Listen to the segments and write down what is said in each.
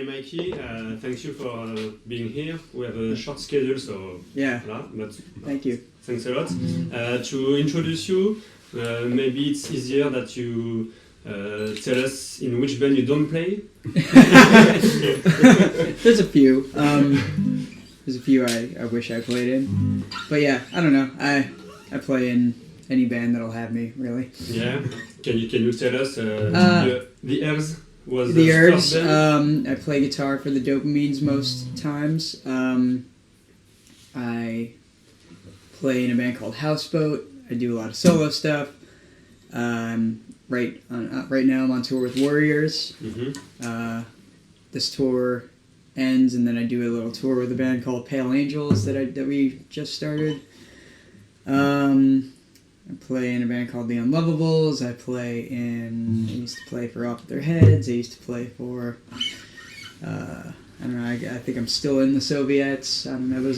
Mikey. Thank you for being here. We have a short schedule, so but thank you. Thanks a lot. To introduce you, maybe it's easier that you tell us in which band you don't play. There's a few. There's a few I wish I played in, but yeah, I don't know. I play in any band that'll have me, really. Yeah. Can you tell us the Ergs? Was the Ergs. I play guitar for the Dopamines most times. I play in a band called Houseboat. I do a lot of solo stuff. Right now I'm on tour with Worriers. Mm-hmm. This tour ends, and then I do a little tour with a band called Pale Angels that we just started. I play in a band called The Unlovables. I used to play for Off Their Heads. I used to play for, I don't know, I think I'm still in the Soviets. I don't know, there's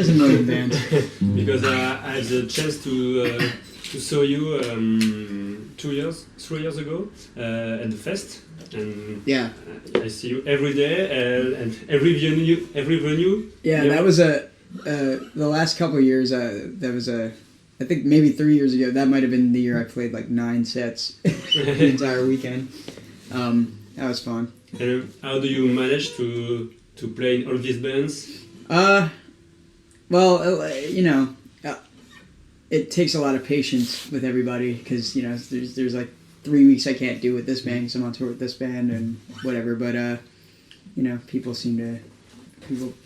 a million bands. Because I had the chance to saw you 3 years ago at the fest. And yeah. I see you every day and every venue. Yeah, that was the last couple of years, that was I think maybe 3 years ago, that might have been the year I played like 9 sets the entire weekend. That was fun. And how do you manage to play in all these bands? Well, it takes a lot of patience with everybody because, there's like 3 weeks I can't do with this band because I'm on tour with this band and whatever. But,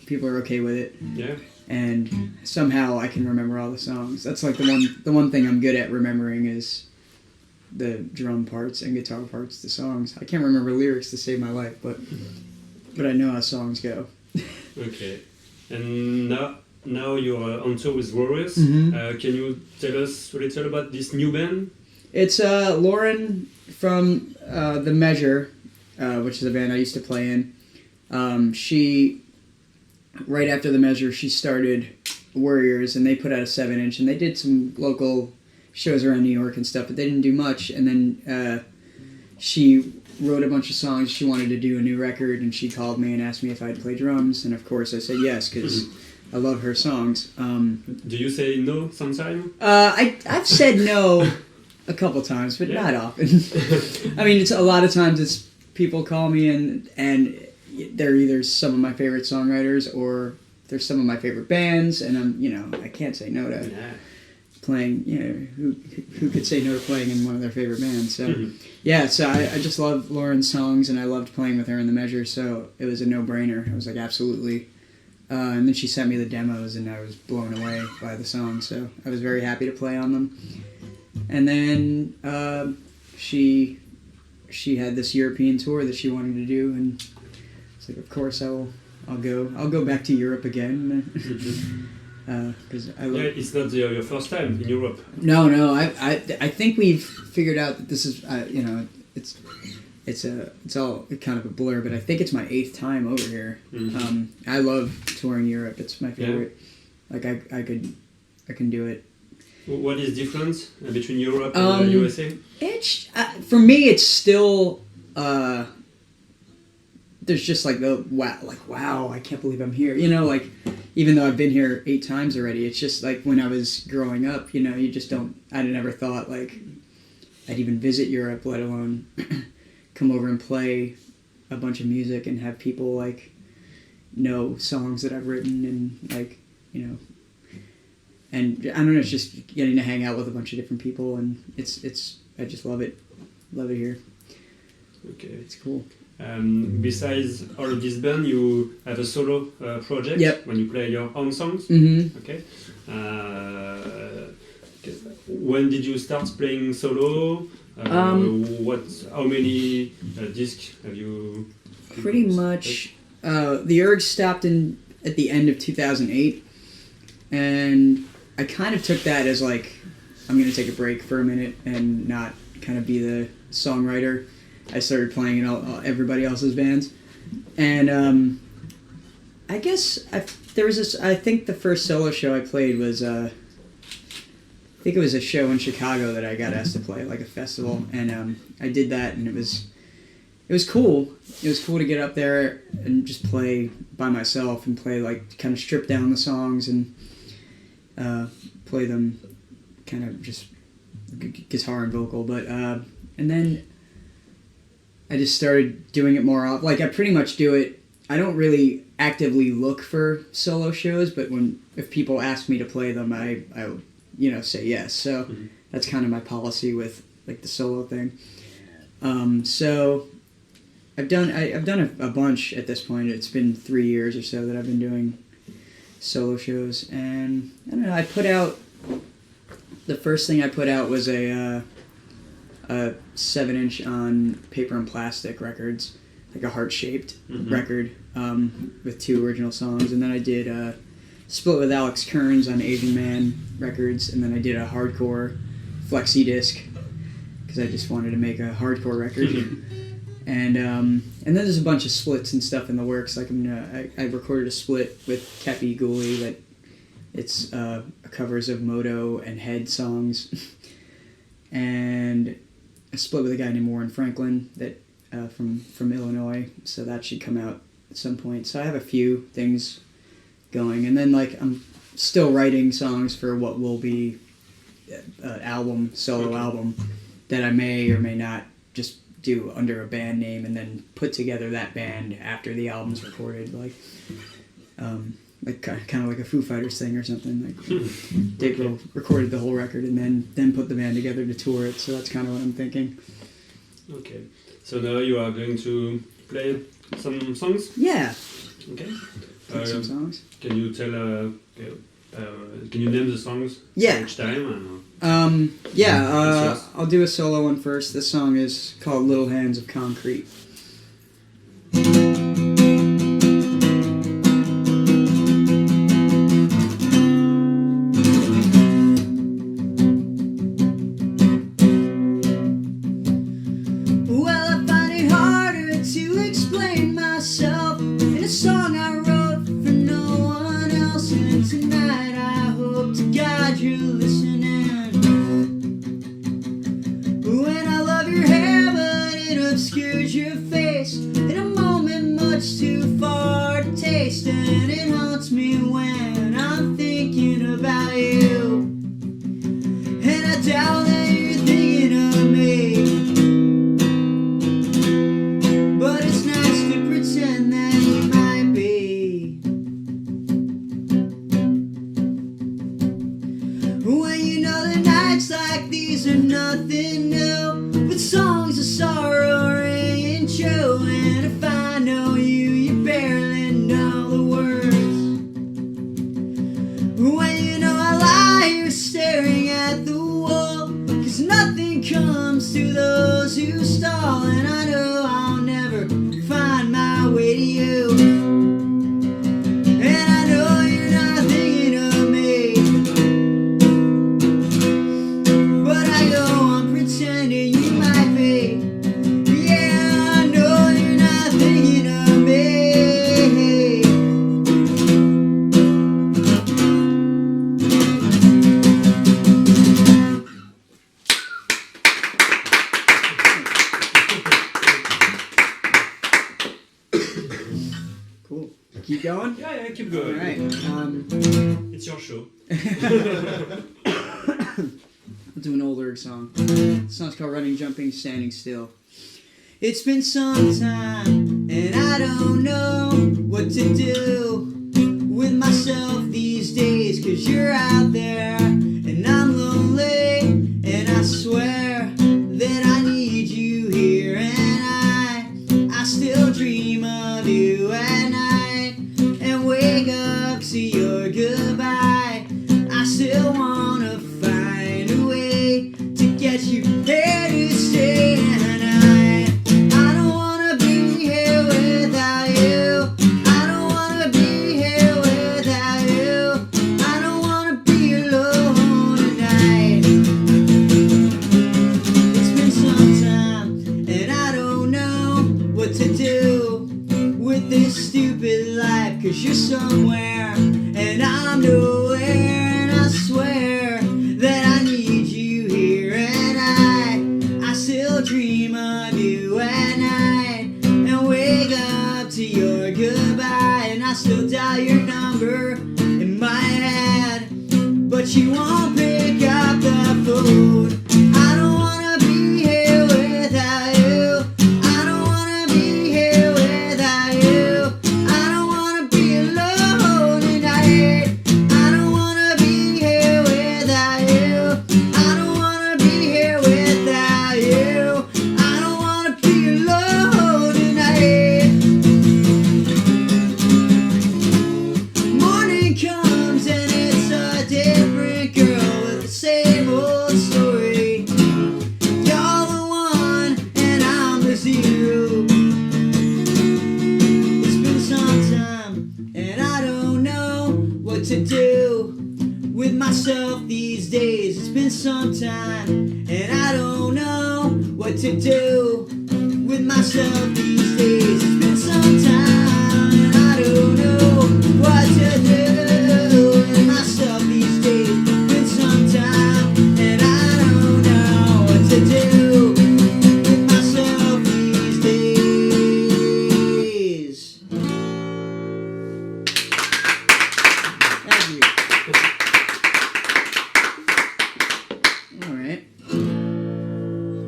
people are okay with it. Yeah. And somehow I can remember all the songs. That's like the one thing I'm good at remembering is the drum parts and guitar parts to songs. I can't remember lyrics to save my life, but I know how songs go. Okay. And now you're on tour with Worriers. Mm-hmm. Can you tell us a little about this new band? It's Lauren from The Measure, which is a band I used to play in. Right after The Measure, she started Worriers, and they put out a 7-inch, and they did some local shows around New York and stuff, but they didn't do much. And then she wrote a bunch of songs. She wanted to do a new record, and she called me and asked me if I'd play drums, and of course I said yes, because I love her songs. Do you say no sometime? I've said no a couple times, but not often. I mean, it's a lot of times it's people call me and they're either some of my favorite songwriters or they're some of my favorite bands, and I can't say no to playing. Who could say no to playing in one of their favorite bands? So so I just love Lauren's songs, and I loved playing with her in The Measure, so it was a no-brainer. I was like, absolutely. And then she sent me the demos, and I was blown away by the songs, so I was very happy to play on them. And then she had this European tour that she wanted to do, and like, of course I'll go back to Europe again because I love. Yeah, it's not your first time in Europe. No, I think we've figured out that this is it's all kind of a blur, but I think it's my 8th time over here. Mm-hmm. I love touring Europe. It's my favorite. Yeah. Like I can do it. What is different between Europe and the USA? It's for me, it's still. There's just like wow, I can't believe I'm here. Like even though I've been here 8 times already, it's just like when I was growing up, you just don't. I never thought like I'd even visit Europe, let alone come over and play a bunch of music and have people like know songs that I've written and like and I don't know, it's just getting to hang out with a bunch of different people, and it's I just love it here. Okay, it's cool. Besides all of this band, you have a solo project. Yep. When you play your own songs. Mm-hmm. Okay. When did you start playing solo? How many discs have you? Pretty much. The Erg stopped at the end of 2008, and I kind of took that as like, I'm going to take a break for a minute and not kind of be the songwriter. I started playing in everybody else's bands, and I guess there was this. I think the first solo show I played was I think it was a show in Chicago that I got asked to play, like a festival, and I did that, and it it was cool. It was cool to get up there and just play by myself and play like kind of strip down the songs and play them kind of just guitar and vocal. But and then I just started doing it more often. Like I pretty much do it. I don't really actively look for solo shows, but if people ask me to play them, I say yes. So that's kind of my policy with like the solo thing. So I've done a bunch at this point. It's been 3 years or so that I've been doing solo shows, and I don't know. The first thing I put out was a 7-inch on paper and plastic records, like a heart-shaped record with 2 original songs, and then I did a split with Alex Kearns on Asian Man Records, and then I did a hardcore flexi disc because I just wanted to make a hardcore record. And then there's a bunch of splits and stuff in the works. Like I recorded a split with Kepi Gooley that it's covers of Moto and Head songs, and a split with a guy named Warren Franklin that from Illinois. So that should come out at some point. So I have a few things going, and then like I'm still writing songs for what will be an solo album that I may or may not just do under a band name and then put together that band after the album's recorded, like kind of like a Foo Fighters thing or something. Like Dave Grohl recorded the whole record and then put the band together to tour it. So that's kind of what I'm thinking. Okay, so now you are going to play some songs. Yeah. Okay. Play some songs. Can you tell? Can you name the songs? Yeah. Each time. I'll do a solo one first. This song is called Little Hands of Concrete. Well, I find it harder to explain myself in a song I wrote for no one else. And tonight I hope to God you're listening. When I love your hair, but it obscures your face in a moment much too far to taste. And it haunts me when I'm thinking about you. And I doubt that you're thinking of me, but it's nice to pretend that you might be. When you know the nights like these are nothing new, with songs of sorrow ringing true. And if I know you, you barely know the words. When you know I lie here staring at the wall, 'cause nothing comes to those who stall. And I know I'll never find my way to you. And I know you're not thinking of me, but I go on pretending you might be. Yeah, I know you're not thinking of me. Cool. Keep going? Yeah, keep going. All right. It's your show. I'll do an old Erg song. The song's called Running, Jumping, Standing Still. It's been some time, and I don't know what to do with myself these days. 'Cause you're out there, and I'm lonely, and I swear that I need you here. And I still dream of you at night, and wake up to your goodbye. I still wanna find a way to get you there to stay tonight. I don't wanna be here without you. I don't wanna be here without you. I don't wanna be alone tonight. It's been some time, and I don't know what to do with this stupid life. 'Cause you're somewhere, and I'm nowhere. And I swear that I need you here. And but you won't pick up the phone. I don't wanna be here without you. I don't wanna be here without you. I don't wanna be alone tonight. I don't wanna be here without you. I don't wanna be here without you. I don't wanna be alone tonight. Morning comes and it's a different girl with the same old story. You're the one and I'm the zero. It's been some time and I don't know what to do with myself these days. It's been some time and I don't know what to do with myself these days. It's been some time and I don't know what to do with myself these days. It's been some time and I don't know what to do with myself these days. Thank you. All right.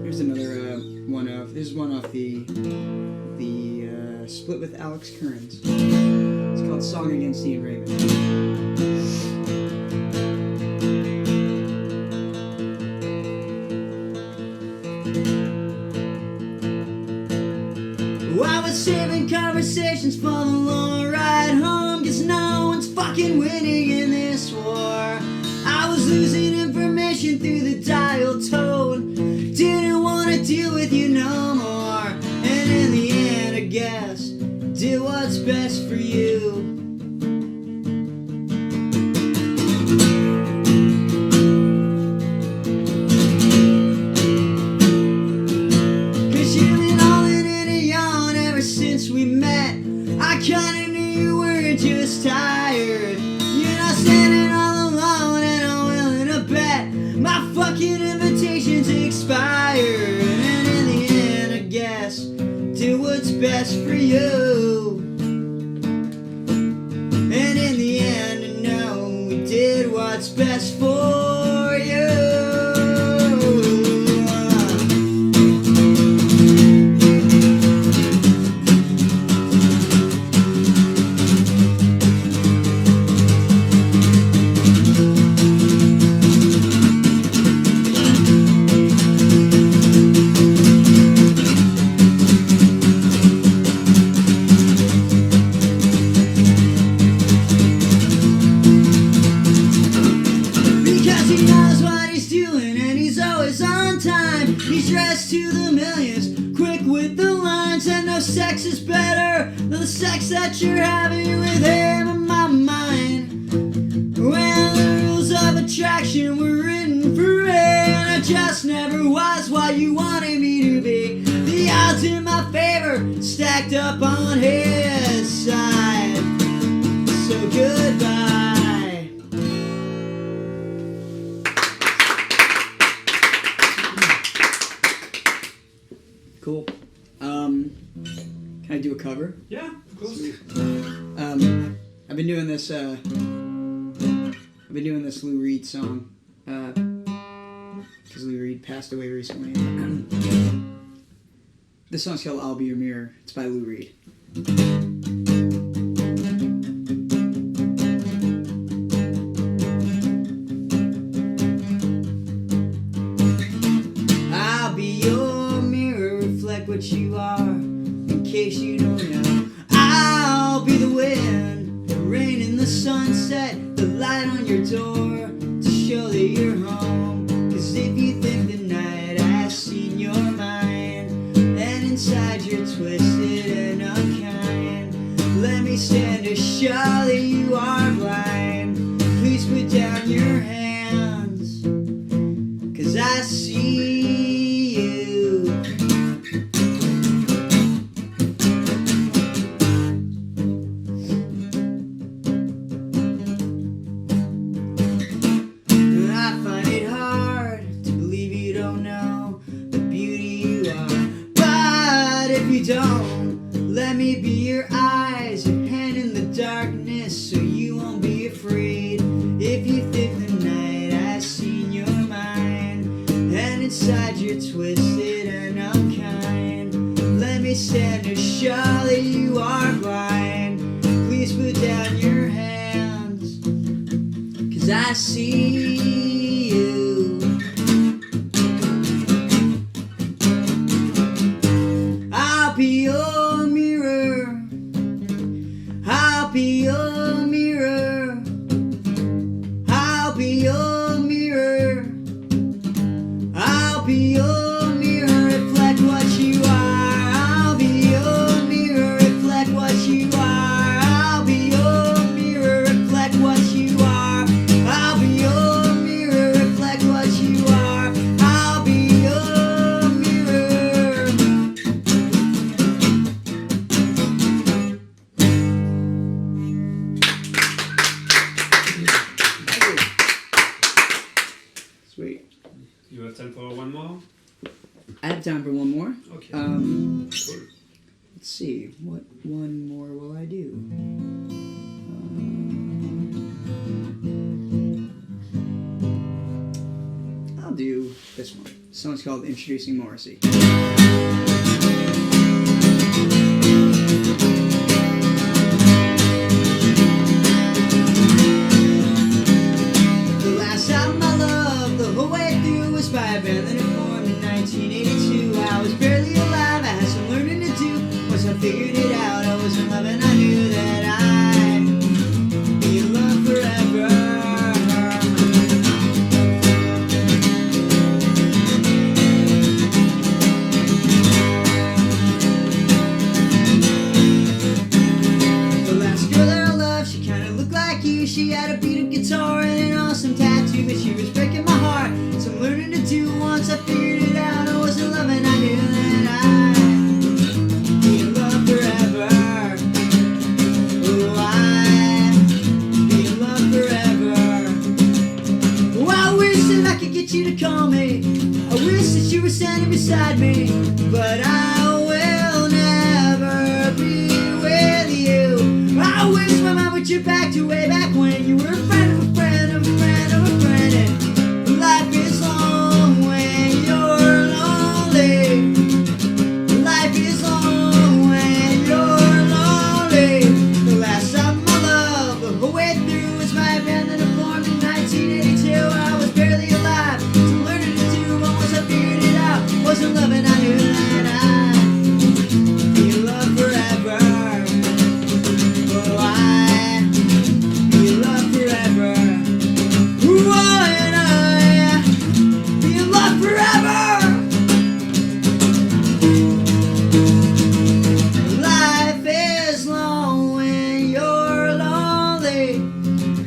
Here's another one off. This is one off the split with Alex Kearns. It's called "Song Against Ian Raymond." Oh, I was saving conversations for the long ride home, 'cause no one's fucking winning in this war. I was losing information through the dial tone. Didn't want to deal with you no more. And in the end, I guess, did what's best for you. Cause you've been hauling in a yawn ever since we met. I kinda knew you were just tired. You're not standing all alone and I'm willing to bet my fucking invitation's expired. And in the end, I guess, do what's best for you. And in the end, I know we did what's best for you. Because he knows what he's doing and he's always on time. He's dressed to the millions, quick with the lines, and no sex is better than the sex that you're having with him in my mind. Well, the rules of attraction were written for me, and I just never was what you wanted me to be. The odds in my favor stacked up on his side. So goodbye. Cool. Can I do a cover? Yeah, of course. I've been doing this Lou Reed song, because Lou Reed passed away recently. This song's called "I'll Be Your Mirror." It's by Lou Reed. I'll be your mirror, reflect what you are, in case you don't know. I'll be the wind, the rain in the sunset, the light on your door, to show that you're home. 'Cause if you think the night has seen your mind, and inside you're twisted and unkind, let me stand to show that you are blind. Please put down your hands, 'cause I see you. twisted and unkind. Let me stand to show that you are blind. Please put down your hands, 'cause I see you. I'll be your mirror. I'll be your mirror. I'll be your mirror. I'll be your mirror, reflect what you are. I'll be your mirror, reflect what you are. I'll be your mirror, reflect what you are. I'll be your mirror, reflect what you are. I'll be your mirror. Sweet. You have time for one more? I have time for one more. Okay. Cool. Cool. Let's see. What one more will I do? I'll do this one. This one's called Introducing Morrissey. The last album I loved the whole way through was by a band that had formed in 1982. I was barely alive, I had some learning to do. Once I figured it out, I was in love and I knew that I'd be in love forever. The last girl that I loved, she kinda looked like you. She had a beat up guitar and an awesome tattoo, but she was breaking my heart. Some learning to do. Once I figured it out, I was in love and I knew that I'd be in love forever. Oh, I'd be in love forever. Oh, I wish that I could get you to call me. I wish that you were standing beside me, but I will never be with you. I wish my mind would you back to way back when you were a friend of a friend of a friend of a friend. And life is long when you're lonely. Life is long when you're lonely. The last album I loved the whole way through was my band that I formed in 1982. I was barely alive, some learning to do, but once I figured it out, wasn't loving, I knew that I'd be in love forever. Oh, I'd be in love forever. Ooh, and I'd be in love forever. Life is long when you're lonely.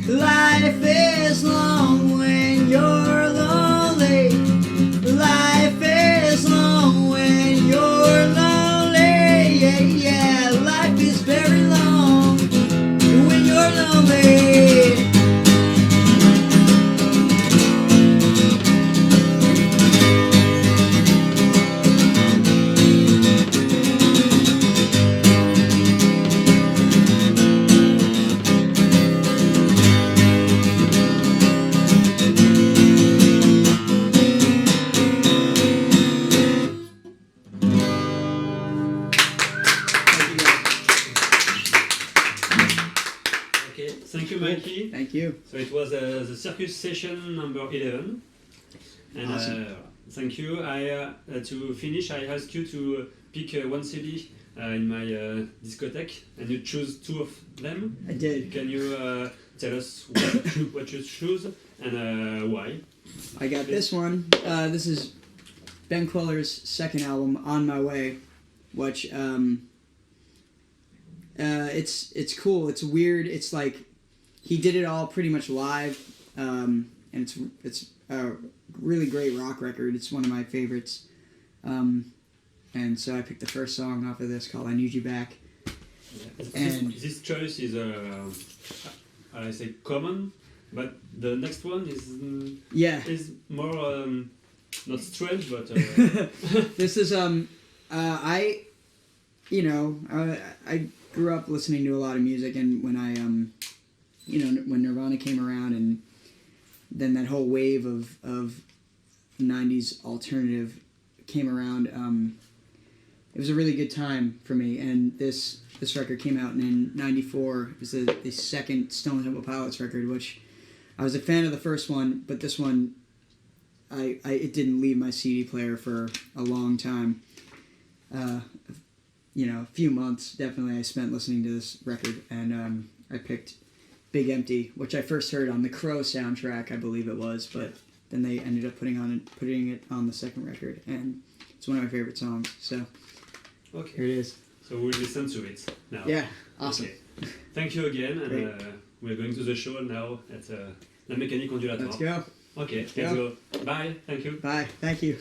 Life is long when you're lonely. Life is long when you're lonely. Yeah, yeah. Life is very long when you're lonely. Okay. Thank you, Mikey. Thank you. So it was the Circus Session number 11. And Awesome. thank you. To finish, I asked you to pick one CD in my discotheque, and you choose two of them. I did. Can you tell us what you choose and why? I got this one. This is Ben Queller's second album, On My Way, which it's cool. It's weird. It's like he did it all pretty much live, and it's a really great rock record. It's one of my favorites. And so I picked the first song off of this called "I Need You Back." And this choice is I say common, but the next one is yeah, is more not strange, but this is I grew up listening to a lot of music, and when I when Nirvana came around, and then that whole wave of 90s alternative came around, it was a really good time for me. And this record came out in '94. It was the second Stone Temple Pilots record, which I was a fan of the first one, but this one, it didn't leave my CD player for a long time. A few months definitely I spent listening to this record, and I picked Big Empty, which I first heard on the Crow soundtrack, I believe it was, but then they ended up putting it on the second record, and it's one of my favorite songs. So here it is. So we'll listen to it now. Yeah, awesome. Okay. Thank you again, and we're going to the show now at La Mécanique Ondulatoire. Let's go. Okay, let's go. Bye. Thank you. Bye. Thank you.